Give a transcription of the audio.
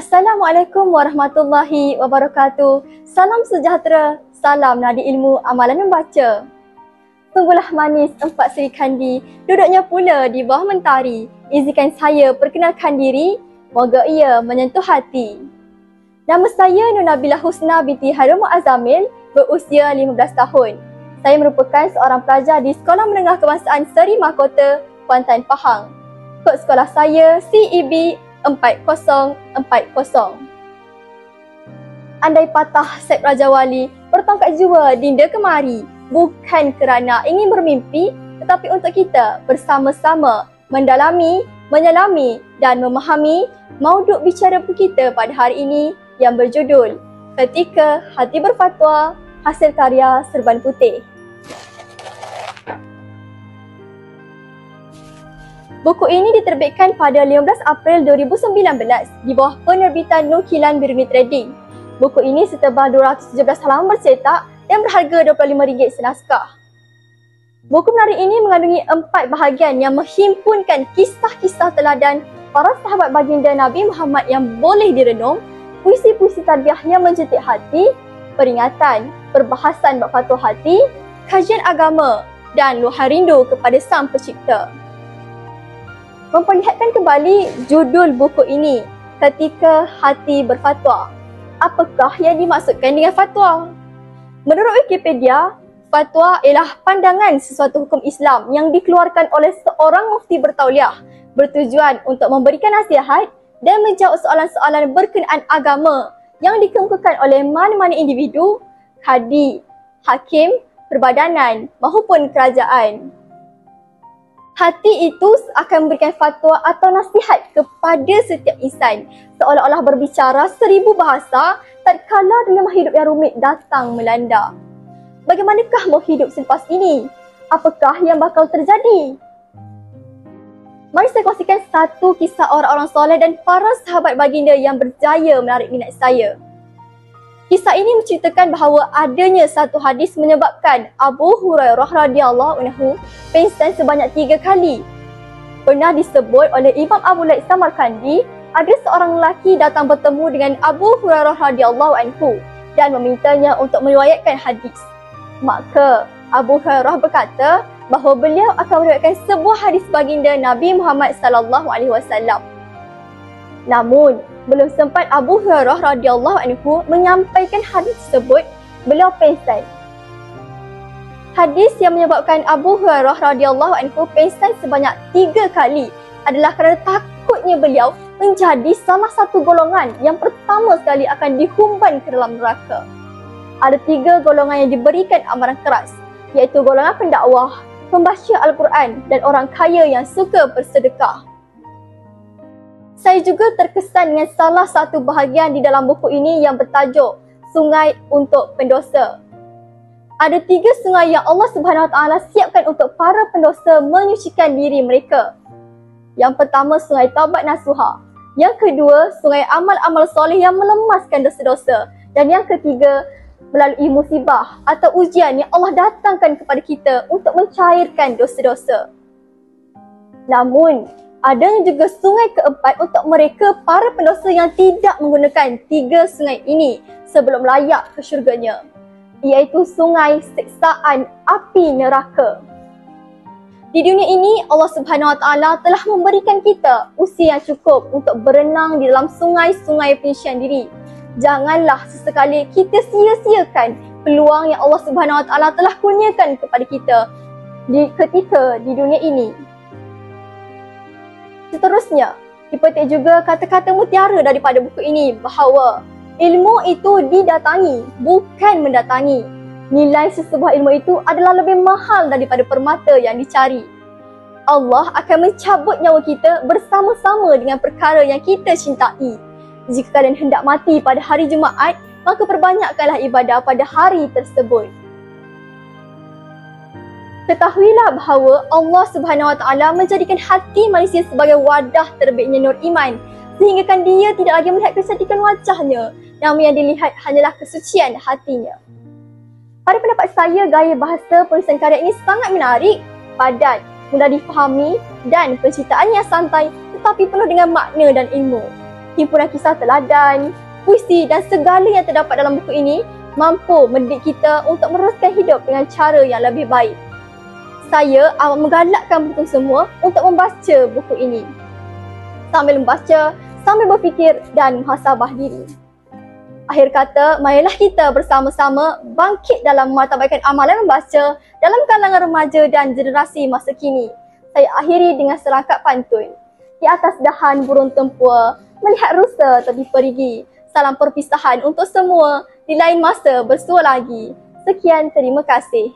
Assalamualaikum warahmatullahi wabarakatuh. Salam sejahtera, salam nadi ilmu, amalan membaca. Sungguhlah manis empat Sri Kandi, duduknya pula di bawah mentari. Izinkan saya perkenalkan diri, moga ia menyentuh hati. Nama saya Nur Nabilah Husna binti Harun Muazzamil, berusia 15 tahun. Saya merupakan seorang pelajar di Sekolah Menengah Kebangsaan Seri Mahkota, Kuantan, Pahang. Kod sekolah saya CEB 4040. Andai patah Sep Raja Wali, bertongkat jua dinda kemari, bukan kerana ingin bermimpi, tetapi untuk kita bersama-sama mendalami, menyelami dan memahami mauduk bicara kita pada hari ini yang berjudul Ketika Hati Berfatwa, hasil karya Serban Putih. Buku ini diterbitkan pada 15 April 2019 di bawah penerbitan Nukilan Biruni Trading. Buku ini setebal 217 halaman bercetak dan berharga RM25 senaskah. Buku menarik ini mengandungi 4 bahagian yang menghimpunkan kisah-kisah teladan para sahabat baginda Nabi Muhammad yang boleh direnung, puisi-puisi tarbiyah yang mencetik hati, peringatan, perbahasan bab fatwa hati, kajian agama dan luahan rindu kepada Sang Pencipta. Memperlihatkan kembali judul buku ini, Ketika Hati Berfatwa. Apakah yang dimaksudkan dengan fatwa? Menurut Wikipedia, fatwa ialah pandangan sesuatu hukum Islam yang dikeluarkan oleh seorang mufti bertauliah bertujuan untuk memberikan nasihat dan menjawab soalan-soalan berkenaan agama yang dikemukakan oleh mana-mana individu, kadi, hakim, perbadanan maupun kerajaan. Hati itu akan memberikan fatwa atau nasihat kepada setiap insan, seolah-olah berbicara 1000 bahasa tatkala dilema hidup yang rumit datang melanda. Bagaimanakah mau hidup selepas ini? Apakah yang bakal terjadi? Mari saya kongsikan satu kisah orang-orang soleh dan para sahabat baginda yang berjaya menarik minat saya. Kisah ini menceritakan bahawa adanya satu hadis menyebabkan Abu Hurairah radhiyallahu anhu pingsan sebanyak 3 kali. Pernah disebut oleh Imam Abu Laith Samarkandi, ada seorang lelaki datang bertemu dengan Abu Hurairah radhiyallahu anhu dan memintanya untuk meriwayatkan hadis. Maka Abu Hurairah berkata bahawa beliau akan meriwayatkan sebuah hadis baginda Nabi Muhammad sallallahu alaihi wasallam. Namun belum sempat Abu Hurairah radhiyallahu anhu menyampaikan hadis tersebut, beliau pingsan. Hadis yang menyebabkan Abu Hurairah radhiyallahu anhu pingsan sebanyak 3 kali adalah kerana takutnya beliau menjadi salah satu golongan yang pertama sekali akan dihumban ke dalam neraka. Ada 3 golongan yang diberikan amaran keras, iaitu golongan pendakwah, pembaca Al-Quran dan orang kaya yang suka bersedekah. Saya juga terkesan dengan salah satu bahagian di dalam buku ini yang bertajuk Sungai untuk Pendosa. Ada 3 sungai yang Allah Subhanahu Wa Taala siapkan untuk para pendosa menyucikan diri mereka. Yang pertama, Sungai Taubat Nasuha. Yang kedua, Sungai Amal-Amal Soleh yang melemaskan dosa-dosa. Dan yang ketiga, melalui musibah atau ujian yang Allah datangkan kepada kita untuk mencairkan dosa-dosa. Namun, adanya juga sungai keempat untuk mereka para pendosa yang tidak menggunakan 3 sungai ini sebelum layak ke syurganya, iaitu sungai siksaan api neraka. Di dunia ini, Allah Subhanahu Wa Taala telah memberikan kita usia yang cukup untuk berenang di dalam sungai-sungai penyucian diri. Janganlah sesekali kita sia-siakan peluang yang Allah Subhanahu Wa Taala telah kurniakan kepada kita ketika di dunia ini. Seterusnya, dipetik juga kata-kata mutiara daripada buku ini bahawa ilmu itu didatangi, bukan mendatangi. Nilai sesebuah ilmu itu adalah lebih mahal daripada permata yang dicari. Allah akan mencabut nyawa kita bersama-sama dengan perkara yang kita cintai. Jika kalian hendak mati pada hari Jumaat, maka perbanyakkanlah ibadah pada hari tersebut. Ketahuilah bahawa Allah Subhanahu Wa Taala menjadikan hati manusia sebagai wadah terbitnya nur iman, sehingga kan dia tidak lagi melihat kecantikan wajahnya, namun yang dilihat hanyalah kesucian hatinya. Pada pendapat saya, gaya bahasa penulisan karya ini sangat menarik, padat, mudah difahami dan penciptaannya santai tetapi penuh dengan makna dan ilmu. himpunan kisah teladan, puisi dan segala yang terdapat dalam buku ini mampu mendidik kita untuk meneruskan hidup dengan cara yang lebih baik. Saya amat menggalakkan penonton semua untuk membaca buku ini. Sambil membaca, sambil berfikir dan muhasabah diri. Akhir kata, marilah kita bersama-sama bangkit dalam memartabatkan amalan membaca dalam kalangan remaja dan generasi masa kini. Saya akhiri dengan serangkap pantun. Di atas dahan burung tempua, melihat rusa tepi perigi. Salam perpisahan untuk semua, di lain masa bersua lagi. Sekian, terima kasih.